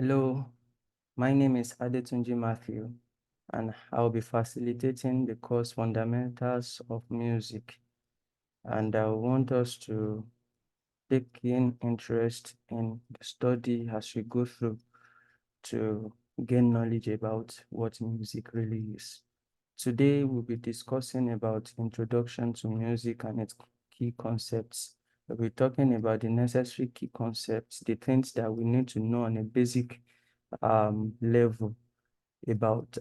Hello, my name is Adetunji Matthew, and I'll be facilitating the course Fundamentals of Music. And I want us to take in interest in the study as we go through to gain knowledge about what music really is. Today, we'll be discussing about introduction to music and its key concepts. We'll be talking about the necessary key concepts, the things that we need to know on a basic level about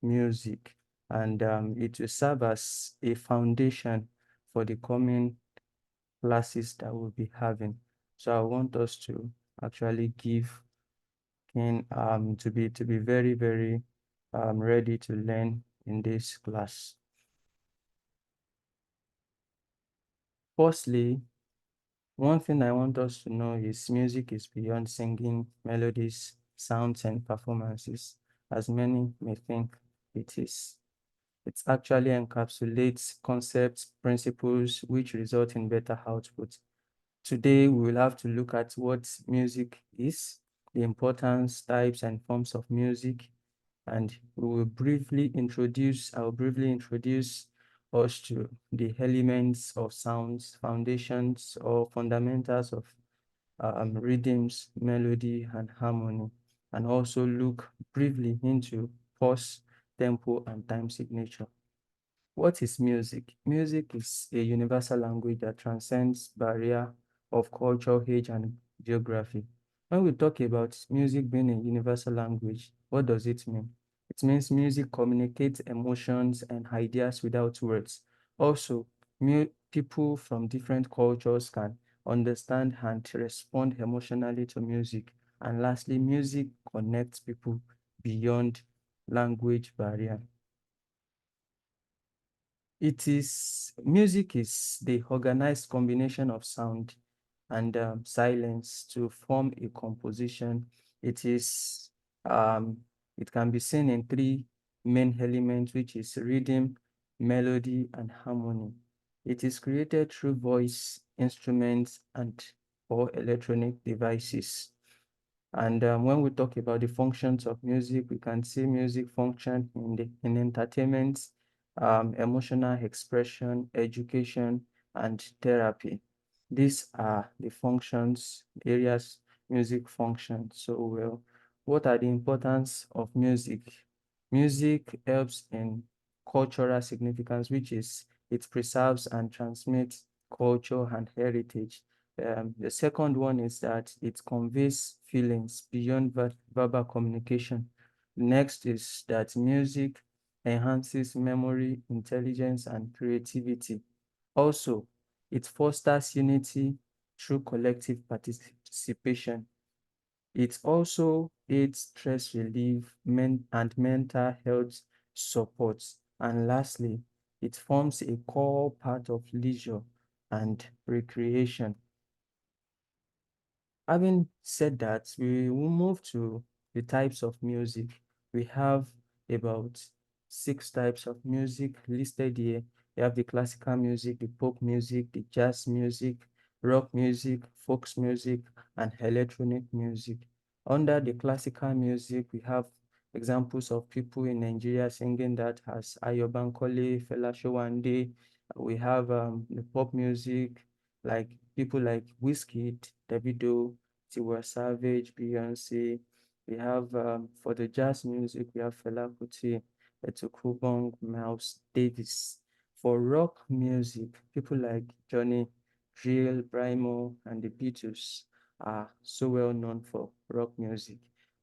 music, and it will serve as a foundation for the coming classes that we'll be having. So I want us to actually give in to be very ready to learn in this class. Firstly, one thing I want us to know is music is beyond singing, melodies, sounds, and performances, as many may think it is. It actually encapsulates concepts, principles, which result in better output. Today, we will have to look at what music is, the importance, types, and forms of music, and I'll briefly introduce us to the elements of sounds, foundations, or fundamentals of rhythms, melody, and harmony, and also look briefly into pulse, tempo, and time signature. What is music? Music is a universal language that transcends barrier of culture, age, and geography. When we talk about music being a universal language, what does it mean? It means music communicates emotions and ideas without words. Also, people from different cultures can understand and respond emotionally to music. And lastly, music connects people beyond language barrier. Music is the organized combination of sound and silence to form a composition. It is, um, it can be seen in three main elements, which is rhythm, melody, and harmony. It is created through voice, instruments, and or electronic devices. And when we talk about the functions of music, we can see music function in entertainment, emotional expression, education, and therapy. These are the functions, areas music functions so well. What are the importance of music? Music helps in cultural significance, which is it preserves and transmits culture and heritage. The second one is that it conveys feelings beyond verbal communication. Next is that music enhances memory, intelligence, and creativity. Also, it fosters unity through collective participation. It also aids stress relief and mental health support. And lastly, it forms a core part of leisure and recreation. Having said that, we will move to the types of music. We have about 6 types of music listed here. We have the classical music, the pop music, the jazz music, rock music, folk music, and electronic music. Under the classical music, we have examples of people in Nigeria singing that as Ayo Bankole, Fela Showande. We have the pop music, like people like Wizkid, Davido, Tiwa Savage, Beyonce. We have for the jazz music, we have Fela Kuti, Etukubong, Miles Davis. For rock music, people like Johnny Drill, Brimo, and the Beatles are so well known for rock music.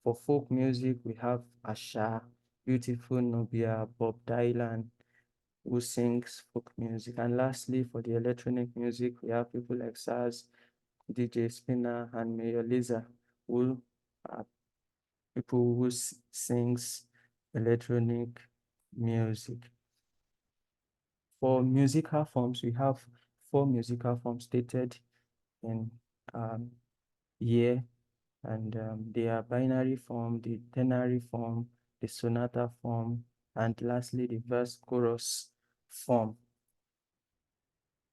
For folk music, we have Asha, Beautiful Nubia, Bob Dylan, who sings folk music. And lastly, for the electronic music, we have people like Saz, DJ Spinner, and Mayor Lisa, who are people who sings electronic music. For musical forms, we have 4 musical forms stated in um, here, and they are binary form, the ternary form, the sonata form, and lastly, the verse chorus form.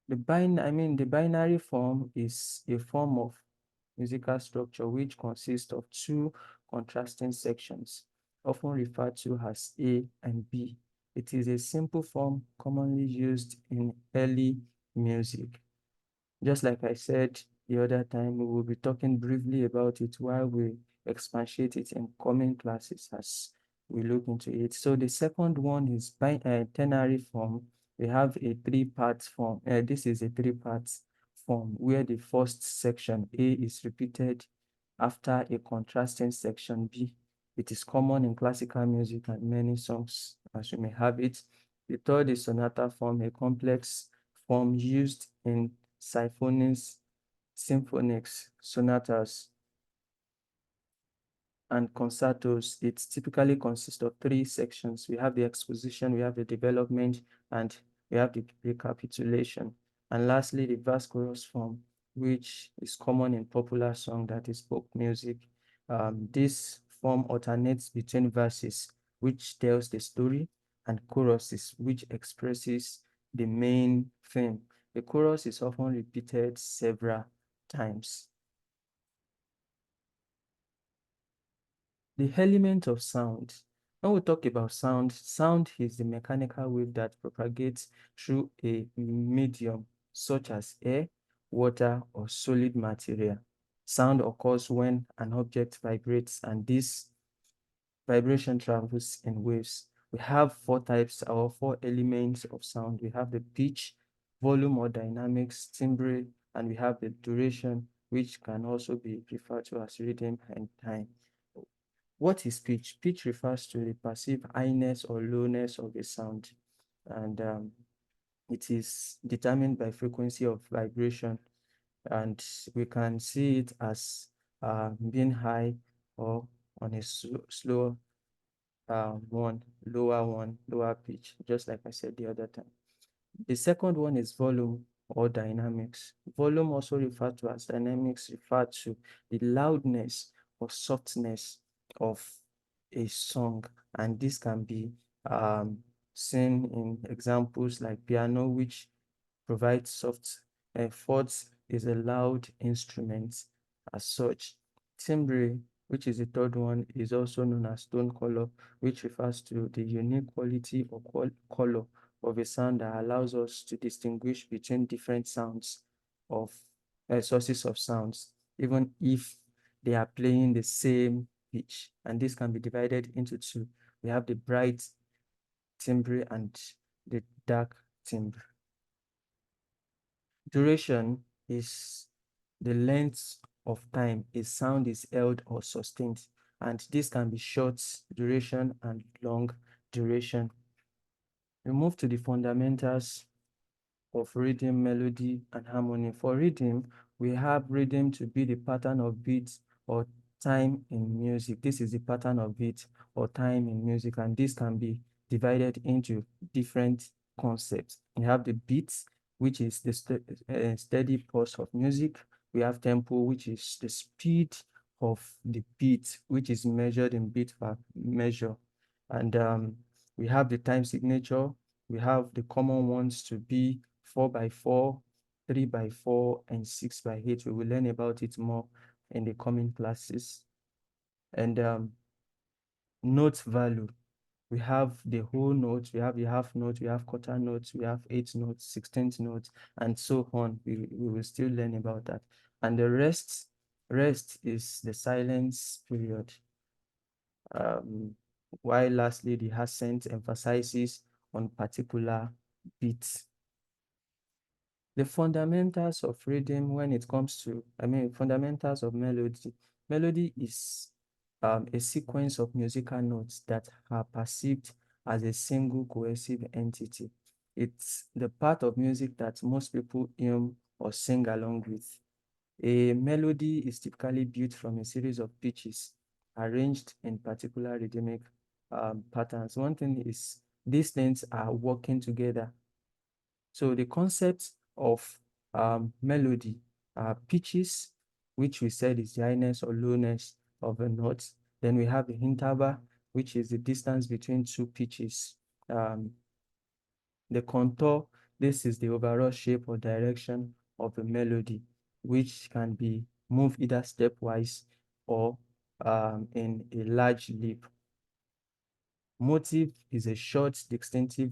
The binary form is a form of musical structure, which consists of two contrasting sections, often referred to as A and B. It is a simple form commonly used in early music. Just like I said the other time, we will be talking briefly about it while we expatiate it in coming classes as we look into it. So the second one is ternary form. We have a three-part form. This is a three-part form where the first section A is repeated after a contrasting section B. It is common in classical music and many songs, as you may have it. The third is sonata form, a complex form used in symphonies, symphonics, sonatas, and concertos. It typically consists of three sections. We have the exposition, we have the development, and we have the recapitulation. And lastly, the verse chorus form, which is common in popular song, that is folk music. This form alternates between verses, which tells the story, and choruses, which expresses the main theme. The chorus is often repeated several times. The element of sound. When we talk about sound, sound is the mechanical wave that propagates through a medium such as air, water, or solid material. Sound occurs when an object vibrates, and this vibration travels in waves. We have four types or four elements of sound. We have the pitch, volume or dynamics, timbre, and we have the duration, which can also be referred to as rhythm and time. What is pitch? Pitch refers to the perceived highness or lowness of a sound, and it is determined by frequency of vibration, and we can see it as being high or on a slow one, lower pitch, just like I said the other time. The second one is volume or dynamics. Volume, also referred to as dynamics, refer to the loudness or softness of a song, and this can be seen in examples like piano, which provides soft. Fourth is a loud instrument as such. Timbre, which is the third one, is also known as tone color, which refers to the unique quality or color of a sound that allows us to distinguish between different sounds of sources of sounds, even if they are playing the same pitch. And this can be divided into two. We have the bright timbre and the dark timbre. Duration is the length of time a sound is held or sustained, and this can be short duration and long duration. We move to the fundamentals of rhythm, melody, and harmony. For rhythm, we have rhythm to be the pattern of beats or time in music. This is the pattern of beat or time in music, and this can be divided into different concepts. We have the beats, which is the steady pulse of music. We have tempo, which is the speed of the beat, which is measured in beat per measure. And we have the time signature. We have the common ones to be 4/4, 3/4, and 6/8. We will learn about it more in the coming classes. And note value. We have the whole note, we have the half note, we have quarter notes, we have eighth notes, 16th notes, and so on. We will still learn about that. And the rest is the silence period. While lastly, the accent emphasizes on particular beats. The fundamentals of rhythm when it comes to, fundamentals of melody. Melody is a sequence of musical notes that are perceived as a single cohesive entity. It's the part of music that most people hum or sing along with. A melody is typically built from a series of pitches arranged in particular rhythmic patterns. One thing is these things are working together. So the concept of melody are pitches, which we said is the highness or lowness of a note. Then we have the interval, which is the distance between two pitches. The contour, this is the overall shape or direction of a melody, which can be move either stepwise or in a large leap. Motive is a short, distinctive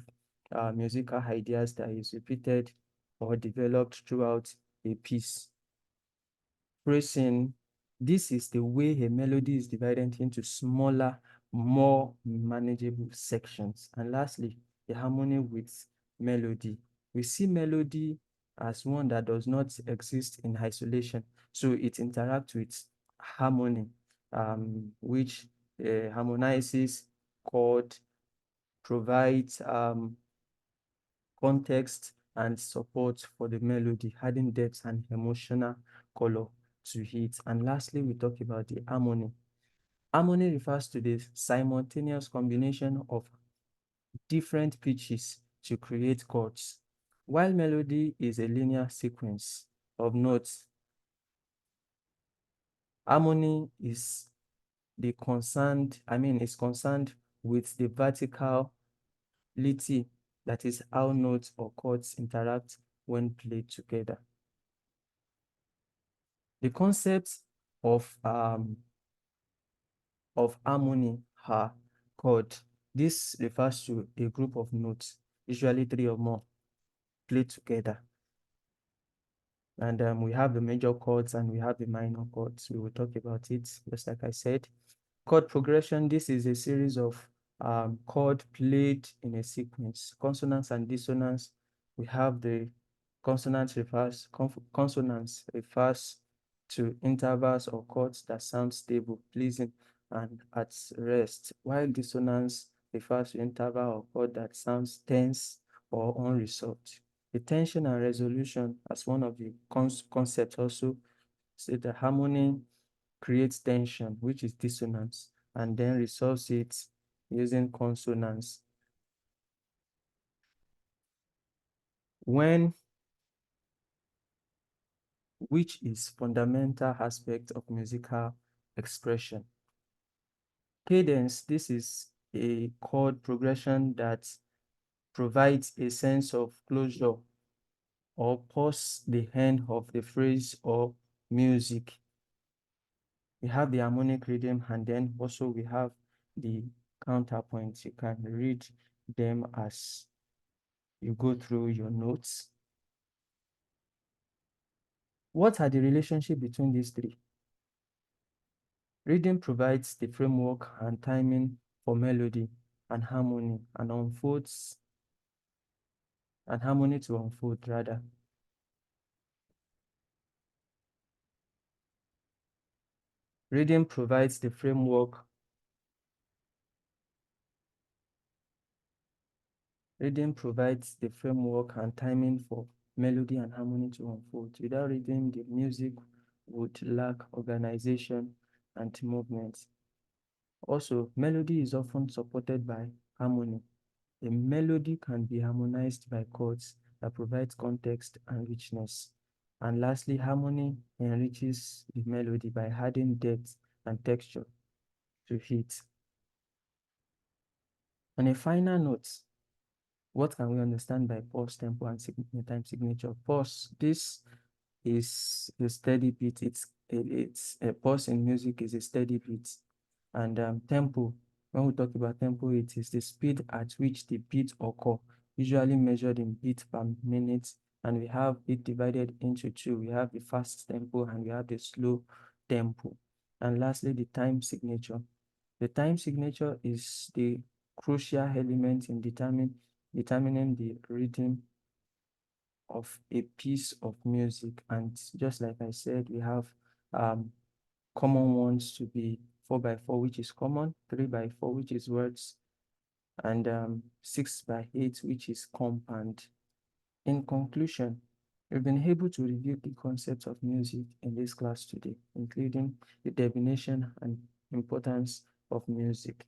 musical ideas that is repeated or developed throughout a piece. Phrasing, this is the way a melody is divided into smaller, more manageable sections. And lastly, the harmony with melody. We see melody as one that does not exist in isolation. So it interacts with harmony, which harmonizes chord, provides context and support for the melody, adding depth and emotional color to it. And lastly, we talk about the harmony. Harmony refers to the simultaneous combination of different pitches to create chords, while melody is a linear sequence of notes. Harmony is is concerned with the verticality, that is how notes or chords interact when played together. The concepts of harmony are chord. This refers to a group of notes, usually three or more, played together. And we have the major chords and we have the minor chords. We will talk about it, just like I said. Chord progression, this is a series of chord played in a sequence. Consonants and dissonance, we have the consonants refers to intervals or chords that sound stable, pleasing, and at rest, while dissonance refers to interval or chord that sounds tense or unresolved. The tension and resolution as one of the concepts also say the harmony creates tension, which is dissonance, and then resolves it using consonance. Which is fundamental aspect of musical expression. Cadence, this is a chord progression that provides a sense of closure or pause the end of the phrase or music. We have the harmonic rhythm, and then also we have the counterpoints. You can read them as you go through your notes. What are the relationship between these three? Rhythm provides the framework and timing for melody and harmony and harmony to unfold rather. Rhythm provides the framework. Rhythm provides the framework and timing for melody and harmony to unfold. Without rhythm, the music would lack organization and movement. Also, melody is often supported by harmony. A melody can be harmonized by chords that provides context and richness. And lastly, harmony enriches the melody by adding depth and texture to it. On a final note, what can we understand by pulse, tempo, and time signature? Pulse, this is a steady beat. It's a pulse in music is a steady beat. And tempo, when we talk about tempo, it is the speed at which the beat occur, usually measured in beats per minute. And we have it divided into two. We have the fast tempo and we have the slow tempo. And lastly, the time signature. The time signature is the crucial element in determining the rhythm of a piece of music. And just like I said, we have common ones to be 4x4, which is common, 3x4, which is words, and 6x8, which is compound. In conclusion, we've been able to review the concepts of music in this class today, including the definition and importance of music,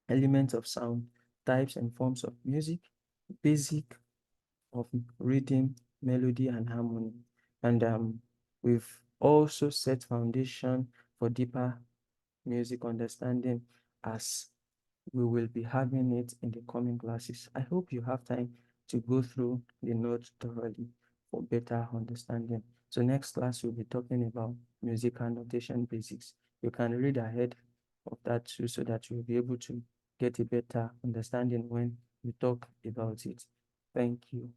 elements of sound, types and forms of music, basic of rhythm, melody, and harmony. And we've also set foundation for deeper music understanding as we will be having it in the coming classes. I hope you have time to go through the notes thoroughly for better understanding. So next class, we'll be talking about musical notation basics. You can read ahead of that too so that you'll be able to get a better understanding when we talk about it. Thank you.